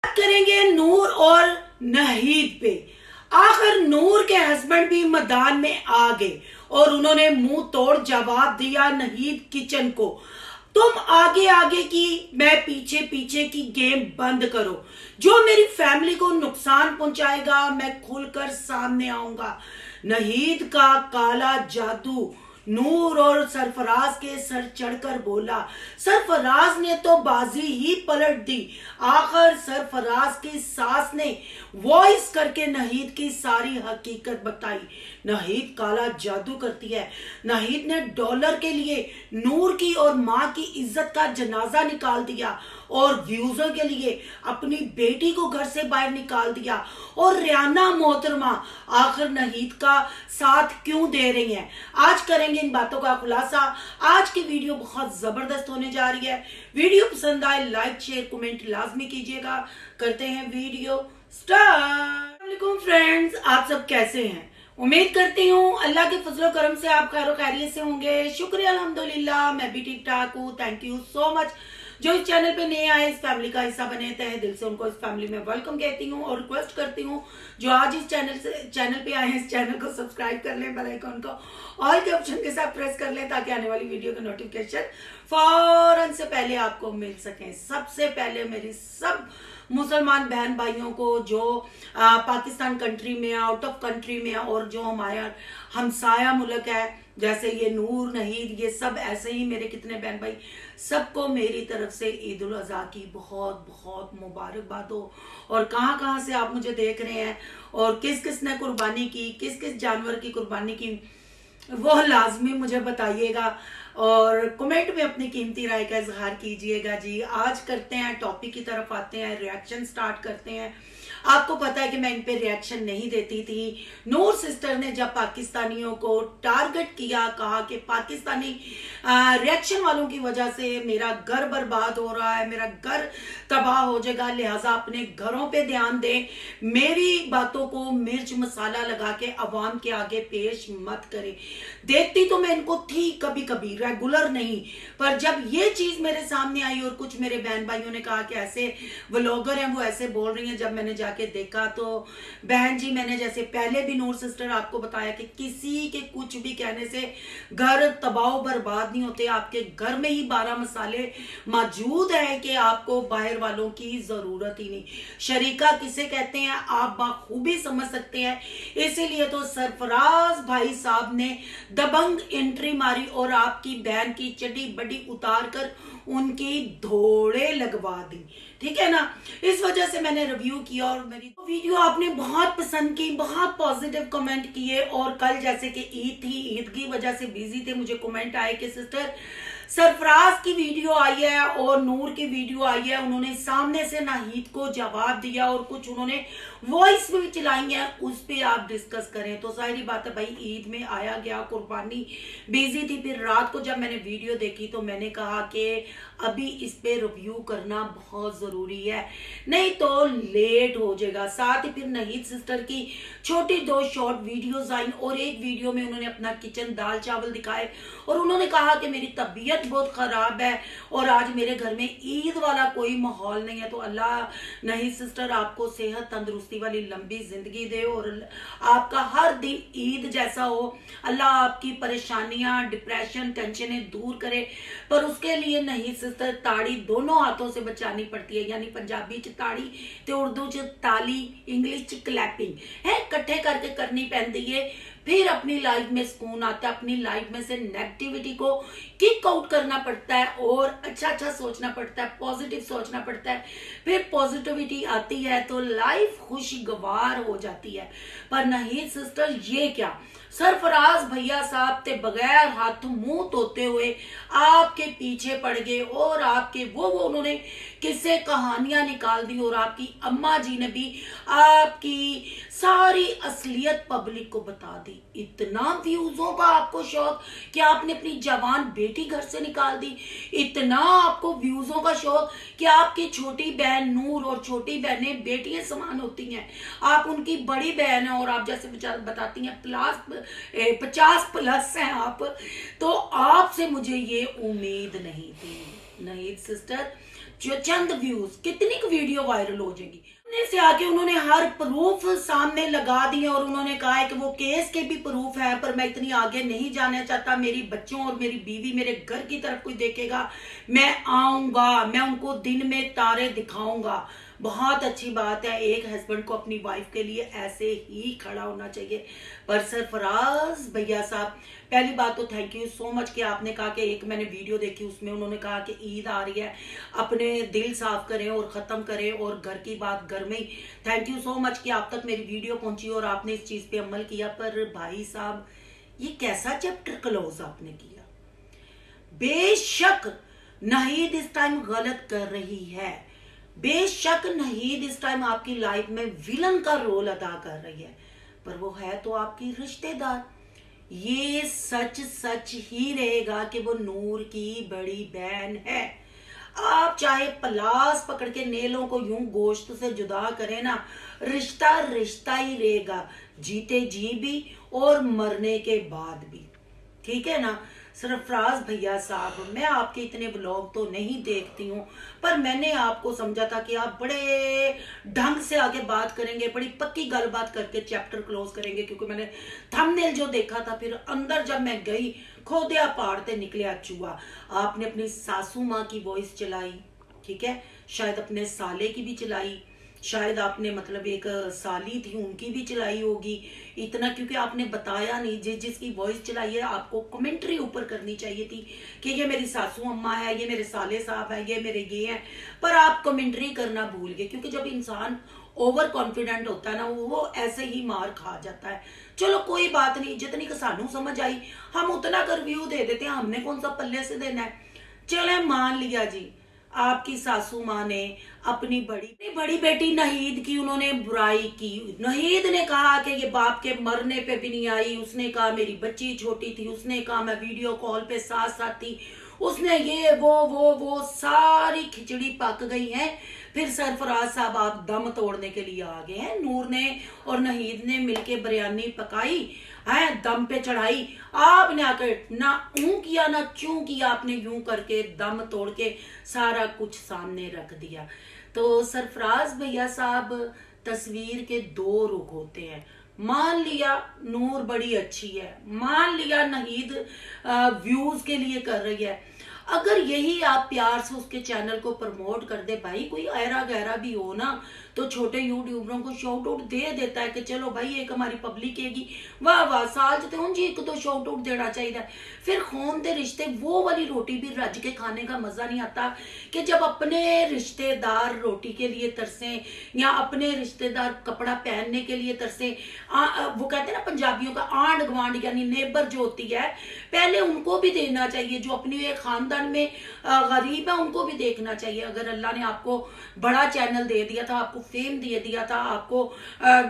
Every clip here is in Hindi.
बात करेंगे नूर और नहीद पे। आखिर नूर के हस्बैंड भी मैदान में आ गए और उन्होंने मुंह तोड़ जवाब दिया नहीद किचन को, तुम आगे आगे की मैं पीछे पीछे की गेम बंद करो। जो मेरी फैमिली को नुकसान पहुंचाएगा मैं खुलकर सामने आऊंगा। नहीद का काला जादू नूर और सरफराज के सर चढ़कर बोला। सरफराज ने तो बाजी ही पलट दी। आखिर सरफराज की सास ने वॉइस करके नहीद की सारी हकीकत बताई। नहीद काला जादू करती है। नहीद ने डॉलर के लिए नूर की और माँ की इज्जत का जनाजा निकाल दिया और व्यूजों के लिए अपनी बेटी को घर से बाहर निकाल दिया। और रियाना मोहतरमा आखिर नहीद का साथ क्यों दे रही हैं, आज करेंगे इन बातों का खुलासा। आज की वीडियो बहुत जबरदस्त होने जा रही है। वीडियो पसंद आए लाइक शेयर कमेंट लाजमी कीजिएगा। करते हैं वीडियो स्टार्ट। वालेकुम फ्रेंड्स, आप सब कैसे हैं? उम्मीद करती हूँ अल्लाह के फजलो करम से आप खैर खैरियत से होंगे। शुक्रिया अल्हम्दुलिल्लाह, मैं भी ठीक ठाक हूँ। Thank you so much. जो इस चैनल पे नए आए, इस फैमिली का हिस्सा बने, तहे दिल से उनको इस फैमिली में वेलकम कहती हूँ और रिक्वेस्ट करती हूँ जो आज इस चैनल पे आए हैं, इस चैनल को सब्सक्राइब कर लें, बेल आइकन को ऑल के ऑप्शन के साथ प्रेस कर लें ताकि आने वाली वीडियो का नोटिफिकेशन फौरन से पहले आपको मिल सके। सबसे पहले मेरी सब मुसलमान बहन भाइयों को जो पाकिस्तान कंट्री में, आउट ऑफ कंट्री में और जो हमारा हमसाया मुल्क है जैसे ये नूर नहीद, ये सब ऐसे ही मेरे कितने बहन भाई, सबको मेरी तरफ से ईद उल अज़हा की बहुत बहुत मुबारकबाद हो। और कहाँ कहाँ से आप मुझे देख रहे हैं और किस किस ने कुर्बानी की, किस किस जानवर की कुर्बानी की, वो लाजमी मुझे बताइएगा और कमेंट में अपनी कीमती राय का इजहार कीजिएगा। जी आज करते हैं टॉपिक की तरफ आते हैं, रिएक्शन स्टार्ट करते हैं। आपको पता है कि मैं इन पे रिएक्शन नहीं देती थी। नूर सिस्टर ने जब पाकिस्तानियों को टारगेट किया, कहा कि पाकिस्तानी रिएक्शन वालों की वजह से मेरा घर बर्बाद हो रहा है, मेरा घर तबाह हो जाएगा, लिहाजा अपने घरों पे ध्यान दें, मेरी बातों को मिर्च मसाला लगा के अवाम के आगे पेश मत करें। देखती तो मैं इनको थी कभी कभी, रेगुलर नहीं, पर जब ये चीज मेरे सामने आई और कुछ मेरे बहन भाइयों ने कहा कि ऐसे व्लॉगर हैं वो ऐसे बोल रही हैं, जब मैंने जाके देखा तो बहन जी, मैंने जैसे पहले भी नूर सिस्टर आपको बताया कि किसी के कुछ भी कहने से घर तबाह बर्बाद नहीं होते। आपके घर में ही 12 मसाले मौजूद है कि आपको बाहर वालों की जरूरत ही नहीं। शरीका किसे कहते हैं आप बाखूबी समझ सकते हैं। इसीलिए तो सरफराज भाई साहब ने दबंग एंट्री मारी और आपकी बहन की चड्डी बड्डी उतार कर उनकी धोड़े लगवा दी, ठीक है ना। इस वजह से मैंने रिव्यू किया और मेरी वीडियो आपने बहुत पसंद की, बहुत पॉजिटिव कमेंट किए। और कल जैसे कि ईद थी, ईद की वजह से बिजी थे, मुझे कमेंट आए कि सिस्टर सरफराज की वीडियो आई है और नूर की वीडियो आई है, उन्होंने सामने से नहीद को जवाब दिया और कुछ उन्होंने वॉइस भी चलाई है, उस पे आप डिस्कस करें। तो सारी बात है भाई, ईद में आया गया, कुर्बानी, बिजी थी। फिर रात को जब मैंने वीडियो देखी तो मैंने कहा कि अभी इस पे रिव्यू करना बहुत जरूरी है, नहीं तो लेट हो जाएगा। साथ ही फिर नहीद सिस्टर की छोटी 2 शॉर्ट वीडियोस आई और एक वीडियो में उन्होंने अपना किचन दाल चावल दिखाए और उन्होंने कहा कि मेरी तबीयत बहुत खराब है और आज मेरे घर में ईद वाला कोई माहौल नहीं है। तो अल्लाह नहीद सिस्टर आपको सेहत तंदुरुस्ती वाली लंबी जिंदगी दे और आपका हर दिन ईद जैसा हो। अल्लाह आपकी परेशानियां, डिप्रेशन, टेंशनें दूर करे, पर उसके लिए नहीद सिस्टर ताड़ी दोनों हाथों से बचानी पड़ती है, यानी पंजाबी च ताड़ी ते उर्दू च ताली, इंग्लिश च क्लैपिंग है, इकट्ठे करके करनी पैंदी है। फिर अपनी लाइफ में सुकून आता है, अपनी लाइफ में से नेगेटिविटी को किक आउट करना पड़ता है और अच्छा अच्छा सोचना पड़ता है, पॉजिटिव सोचना पड़ता है। फिर पॉजिटिविटी आती है तो लाइफ खुशगवार हो जाती है। पर नहीद सिस्टर ये क्या, सरफराज भैया साहब ते बगैर हाथ मुंह धोते हुए आपके पीछे पड़ गए और आपके वो उन्होंने किस्से कहानियां निकाल दी और आपकी अम्मा जी ने भी आपकी सारी असलियत पब्लिक को बता दी। इतना व्यूजों का आपको शौक कि आपने अपनी जवान बेटी घर से निकाल दी, इतना आपको व्यूजों का शौक कि आपकी छोटी बहन नूर और छोटी बहनें बेटियां समान होती हैं, आप उनकी बड़ी बहन है और आप जैसे बताती हैं 50+ हैं आप, तो आपसे मुझे ये उम्मीद नहीं थी नहीद सिस्टर। जो चंद व्यूज, कितनी वीडियो वायरल हो जाएगी। सामने से आके उन्होंने हर प्रूफ सामने लगा दिए और उन्होंने कहा है कि वो केस के भी प्रूफ है, पर मैं इतनी आगे नहीं जाना चाहता। मेरी बच्चों और मेरी बीवी मेरे घर की तरफ कोई देखेगा, मैं आऊंगा, मैं उनको दिन में तारे दिखाऊंगा। बहुत अच्छी बात है, एक हस्बैंड को अपनी वाइफ के लिए ऐसे ही खड़ा होना चाहिए। पर सरफराज भैया साहब, पहली बात तो थैंक यू सो मच कि आपने कहा कि एक मैंने वीडियो देखी उसमें उन्होंने कहा कि ईद आ रही है, अपने दिल साफ करें और ख़त्म करें और घर की बात घर में ही। थैंक यू सो मच कि आप तक मेरी वीडियो पहुंची और आपने इस चीज़ पे अमल किया। पर भाई साहब, ये कैसा चैप्टर क्लोज आपने किया? बेशक नाहिद इस टाइम गलत कर रही है, बेशक नाहिद इस टाइम आपकी लाइफ में विलन का रोल अदा कर रही है, पर वो है तो आपकी रिश्तेदार। ये सच सच ही रहेगा कि वो नूर की बड़ी बहन है। आप चाहे पलास पकड़ के नेलों को यूं गोश्त से जुदा करें ना, रिश्ता रिश्ता ही रहेगा, जीते जी भी और मरने के बाद भी। ठीक है ना सरफराज भैया साहब, मैं आपके इतने ब्लॉग तो नहीं देखती हूँ, पर मैंने आपको समझा था कि आप बड़े ढंग से आके बात करेंगे, बड़ी पक्की गलबात करके चैप्टर क्लोज करेंगे, क्योंकि मैंने थंबनेल जो देखा था, फिर अंदर जब मैं गई खोदिया पाड़ते निकले चूहा। आपने अपनी सासू माँ की वॉइस चलाई, ठीक है, शायद अपने साले की भी चलाई, शायद आपने मतलब एक साली थी उनकी भी चलाई होगी। इतना क्योंकि आपने बताया नहीं, जिसकी वॉइस चलाई है आपको कमेंट्री ऊपर करनी चाहिए थी कि ये मेरी सासू अम्मा है, ये मेरे साले साहब है, ये मेरे ये हैं, पर आप कमेंट्री करना भूल गए। क्योंकि जब इंसान ओवर कॉन्फिडेंट होता है ना, वो ऐसे ही मार खा जाता है। चलो कोई बात नहीं, जितनी का सानू समझ आई हम उतना का रिव्यू दे देते हैं, हमने कौन सा पल्ले से देना है। चले मान लिया जी, आपकी सासू माँ ने अपनी बड़ी बेटी नाहिद की उन्होंने बुराई की। नाहिद ने कहा कि ये बाप के मरने पे भी नहीं आई, उसने कहा मेरी बच्ची छोटी थी, उसने कहा मैं वीडियो कॉल पे साथ साथ थी, उसने ये वो सारी खिचड़ी पक गई है। फिर सरफराज साहब आप दम तोड़ने के लिए आ गए हैं। नूर ने और नाहिद ने मिलके बिरयानी पकाई है, दम पे चढ़ाई, आपने आकर ना ऊं किया ना चूं किया, आपने यूं करके दम तोड़ के सारा कुछ सामने रख दिया। तो सरफराज भैया साहब, तस्वीर के दो रुख होते हैं। मान लिया नूर बड़ी अच्छी है, मान लिया नाहिद व्यूज के लिए कर रही है, अगर यही आप प्यार से उसके चैनल को प्रमोट कर दे, भाई कोई ऐरा गहरा भी हो ना तो छोटे यूट्यूबरों को शॉर्ट आउट दे देता है कि चलो भाई एक हमारी पब्लिक हैगी, वाह वाह साल जते जी एक दो शॉर्ट आउट देना चाहिए। फिर खून दे रिश्ते वो वाली रोटी भी रज के खाने का मजा नहीं आता कि जब अपने रिश्तेदार रोटी के लिए तरसे या अपने रिश्तेदार कपड़ा पहनने के लिए तरसे। वो कहते हैं ना पंजाबियों का आंड गवांड यानी नेबर जो होती है, पहले उनको भी देना चाहिए। जो अपनी एक खानदान में गरीब है उनको भी देखना चाहिए। अगर अल्लाह ने आपको बड़ा चैनल दे दिया था, आपको फेम दे दिया था, आपको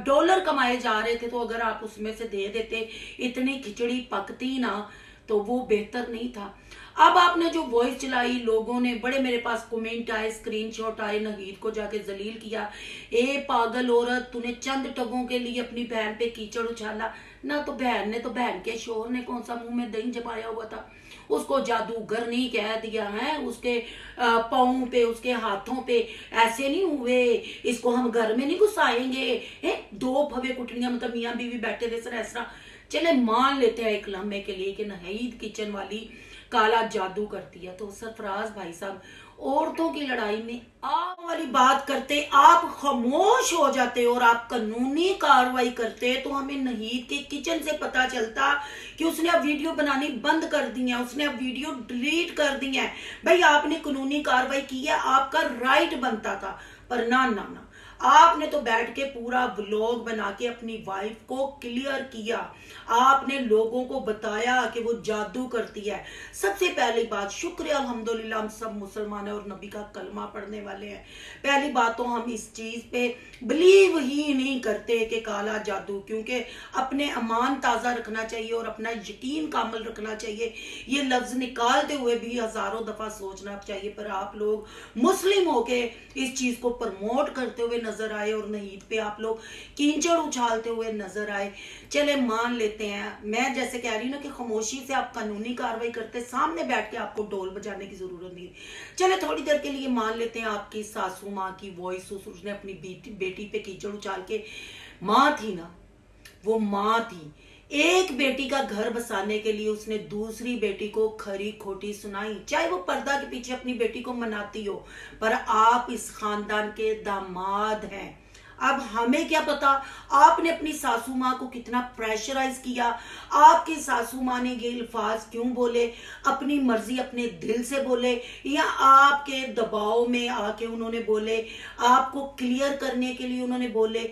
डॉलर कमाए जा रहे थे, तो अगर आप उसमें से दे देते, इतनी खिचड़ी पकती ना तो वो बेहतर नहीं था। अब आपने जो वॉइस चलाई, लोगों ने बड़े, मेरे पास कमेंट आए, स्क्रीनशॉट आए, नाहिद को जाके जलील किया, ए पागल औरत, तूने चंद टगों के लिए अपनी बहन पे कीचड़ उछाला ना। तो बहन ने, तो बहन के शोर ने कौन सा मुंह में दही जमाया हुआ था? उसको जादूगर नहीं कह दिया है, उसके पाँव पे, उसके हाथों पे ऐसे नहीं हुए, इसको हम घर में नहीं घुसाएंगे। दो भवे कुटनियां, मतलब मियां बीवी बैठे थे सर ऐसा। चले मान लेते हैं एक लम्हे के लिए कि नाहिद किचन वाली काला जादू करती है। तो सरफराज भाई साहब, औरतों की लड़ाई में आप वाली बात करते, आप खामोश हो जाते और आप कानूनी कार्रवाई करते, तो हमें नाहिद के किचन से पता चलता कि उसने अब वीडियो बनानी बंद कर दी है, उसने अब वीडियो डिलीट कर दी है। भाई आपने कानूनी कार्रवाई की है, आपका राइट बनता था, पर ना ना ना, आपने तो बैठ के पूरा व्लॉग बना के अपनी वाइफ को क्लियर किया। आपने लोगों को बताया कि वो जादू करती है। सबसे पहली बात, शुक्रिया अल्हम्दुलिल्लाह, हम सब मुसलमान हैं और नबी का कलमा पढ़ने वाले हैं। पहली बात तो हम इस चीज पे बिलीव ही नहीं करते कि काला जादू, क्योंकि अपने अमान ताजा रखना चाहिए और अपना यकीन कामल रखना चाहिए। ये लफ्ज निकालते हुए भी हजारों दफा सोचना चाहिए, पर आप लोग मुस्लिम होके इस चीज को प्रमोट करते हुए नजर आए और नहीद पे आप लोग कीचड़ उछालते हुए नजर आए, चले मान लेते हैं। मैं जैसे कह रही हूँ ना कि खामोशी से आप कानूनी कार्रवाई करते, सामने बैठ के आपको ढोल बजाने की जरूरत नहीं। चले थोड़ी देर के लिए मान लेते हैं आपकी सासू माँ की वॉइस, उसने अपनी बेटी पे कीचड़ उछाल के, माँ थी ना, वो माँ थी, एक बेटी का घर बसाने के लिए उसने दूसरी बेटी को खरी खोटी सुनाई, चाहे वो पर्दा के पीछे अपनी बेटी को मनाती हो, पर आप इस खानदान के दामाद हैं। अब हमें क्या पता आपने अपनी सासू माँ को कितना प्रेशराइज किया, आपकी सासू माँ ने ये अल्फाज क्यों बोले, अपनी मर्जी अपने दिल से बोले या आपके दबाव में आके उन्होंने बोले, आपको क्लियर करने के लिए उन्होंने बोले।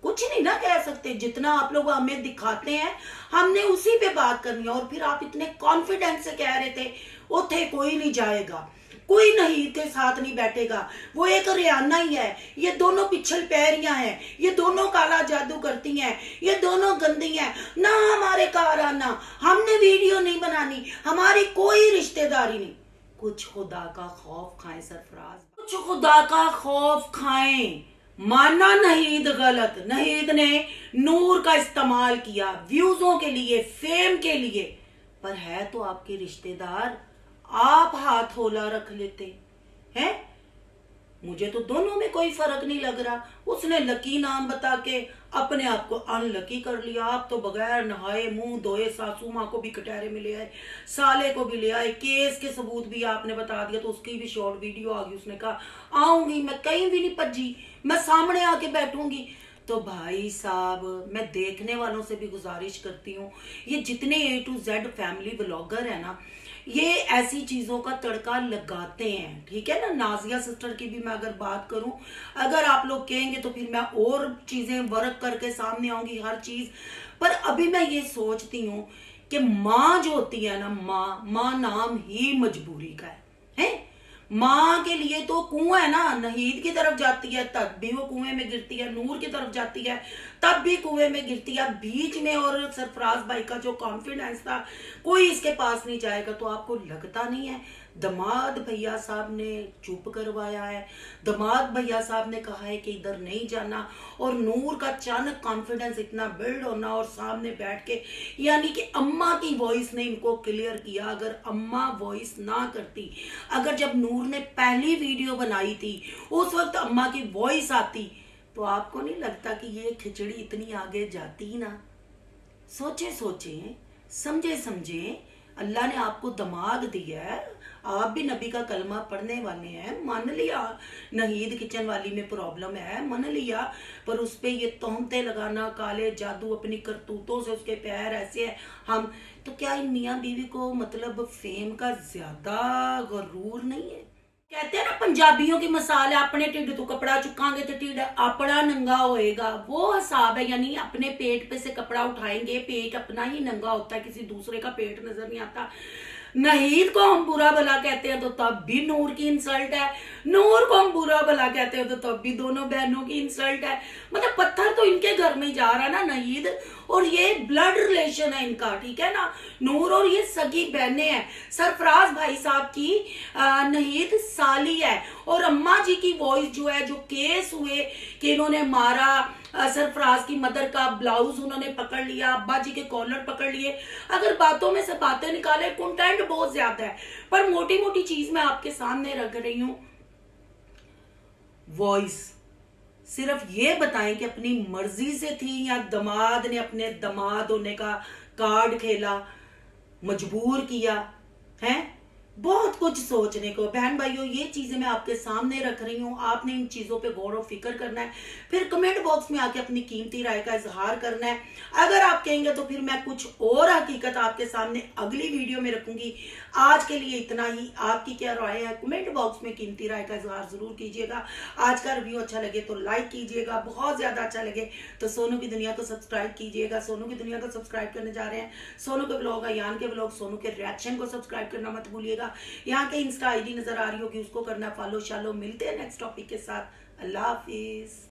कुछ नहीं ना कह सकते, जितना आप लोग हमें दिखाते हैं हमने उसी पे बात करनी है। और फिर आप इतने कॉन्फिडेंस से कह रहे थे उथे कोई नहीं जाएगा, कोई नहीद के साथ नहीं बैठेगा, वो एक रियाना ही है, ये दोनों पिछल पैरियां हैं, ये दोनों काला जादू करती हैं, ये दोनों गंदी हैं, ना हमारे कार आना, हमने वीडियो नहीं बनानी, हमारी कोई रिश्तेदारी नहीं। कुछ खुदा का खौफ खाएं सरफराज, कुछ खुदा का खौफ खाएं। माना नहीद गलत, नहीद ने नूर का इस्तेमाल किया व्यूजों के लिए, फेम के लिए, पर है तो आपके रिश्तेदार, आप हाथ होला रख लेते हैं। मुझे तो दोनों में कोई फर्क नहीं लग रहा। उसने लकी नाम बता के अपने आप को अनलकी कर लिया। आप तो बगैर नहाए मुंह धोए सासू माँ को भी कटहरे में ले आए, साले को भी ले आए, केस के सबूत भी आपने बता दिया, तो उसकी भी शॉर्ट वीडियो आ गई। उसने कहा आऊंगी, मैं कहीं भी नहीं भज्जी, मैं सामने आके बैठूंगी। तो भाई साहब, मैं देखने वालों से भी गुजारिश करती हूँ, ये जितने A to Z family vlogger है ना, ये ऐसी चीजों का तड़का लगाते हैं, ठीक है ना। नाजिया सिस्टर की भी मैं अगर बात करूं, अगर आप लोग कहेंगे तो फिर मैं और चीजें वर्क करके सामने आऊंगी हर चीज, पर अभी मैं ये सोचती हूँ कि माँ जो होती है ना, माँ नाम ही मजबूरी का है। माँ के लिए तो कुआं है ना, नहीद की तरफ जाती है तब भी वो कुएं में गिरती है, नूर की तरफ जाती है तब भी कुएं में गिरती है। बीच में और सरफराज भाई का जो कॉन्फिडेंस था, कोई इसके पास नहीं जाएगा। तो आपको लगता नहीं है दमाद भैया साहब ने चुप करवाया है, दमाद भैया साहब ने कहा है कि इधर नहीं जाना, और नूर का अचानक कॉन्फिडेंस इतना बिल्ड होना और सामने बैठ के, यानी कि अम्मा की वॉइस ने इनको क्लियर किया। अगर अम्मा वॉइस ना करती, अगर जब नूर ने पहली वीडियो बनाई थी उस वक्त अम्मा की वॉइस आती, तो आपको नहीं लगता कि ये खिचड़ी इतनी आगे जाती ना। सोचे सोचे, समझे समझे, अल्लाह ने आपको दिमाग दिया है, आप भी नबी का कलमा पढ़ने वाले हैं, मान लिया नहीद किचन वाली में प्रॉब्लम है, मान लिया, पर उस पे ये तोहमतें लगाना, काले जादू, अपनी करतूतों से उसके पैर ऐसे है हम, तो क्या इन मियाँ बीवी को मतलब फेम का ज्यादा गरूर नहीं है। कहते हैं ना पंजाबियों की मिसाल है, अपने टिड तो कपड़ा चुकांगे तो टिड अपना नंगा होएगा, वो हिसाब है। यानी अपने पेट पे से कपड़ा उठाएंगे, पेट अपना ही नंगा होता है, किसी दूसरे का पेट नजर नहीं आता। नहीद को हम बुरा भला कहते हैं तो तब भी नूर की इंसल्ट है, नूर को हम बुरा भला कहते हैं तो तब भी दोनों बहनों की इंसल्ट है। मतलब पत्थर तो इनके घर में ही जा रहा है ना नहीद, और ये ब्लड रिलेशन है इनका, ठीक है ना। नूर और ये सगी बहनें हैं। सरफराज भाई साहब की नहीद साली है, और अम्मा जी की वॉइस जो है, जो केस हुए कि इन्होंने मारा, सरफराज की मदर का ब्लाउज उन्होंने पकड़ लिया, अब्बा जी के कॉलर पकड़ लिए, अगर बातों में से बातें निकाले, कंटेंट बहुत ज्यादा है, पर मोटी मोटी चीज मैं आपके सामने रख रही हूं। वॉइस सिर्फ ये बताएं कि अपनी मर्जी से थी या दमाद ने अपने दमाद होने का कार्ड खेला, मजबूर किया है। बहुत कुछ सोचने को। बहन भाइयों, ये चीजें मैं आपके सामने रख रही हूँ, आपने इन चीजों पे गौर और फिक्र करना है, फिर कमेंट बॉक्स में आके अपनी कीमती राय का इजहार करना है। अगर आप कहेंगे तो फिर मैं कुछ और हकीकत आपके सामने अगली वीडियो में रखूंगी। आज के लिए इतना ही। आपकी क्या राय है कमेंट बॉक्स में कीमती राय का इजहार जरूर कीजिएगा। आज का रिव्यू अच्छा लगे तो लाइक कीजिएगा, बहुत ज्यादा अच्छा लगे तो सोनू की दुनिया को सब्सक्राइब कीजिएगा। सोनू की दुनिया को सब्सक्राइब करने जा रहे हैं सोनू के ब्लॉग, अयान के ब्लॉग, सोनू के रिएक्शन को सब्सक्राइब करना मत भूलिएगा। यहाँ के इंस्टा आईडी नजर आ रही होगी, उसको करना फॉलो शालो। मिलते हैं नेक्स्ट टॉपिक के साथ। अल्लाह हाफिज।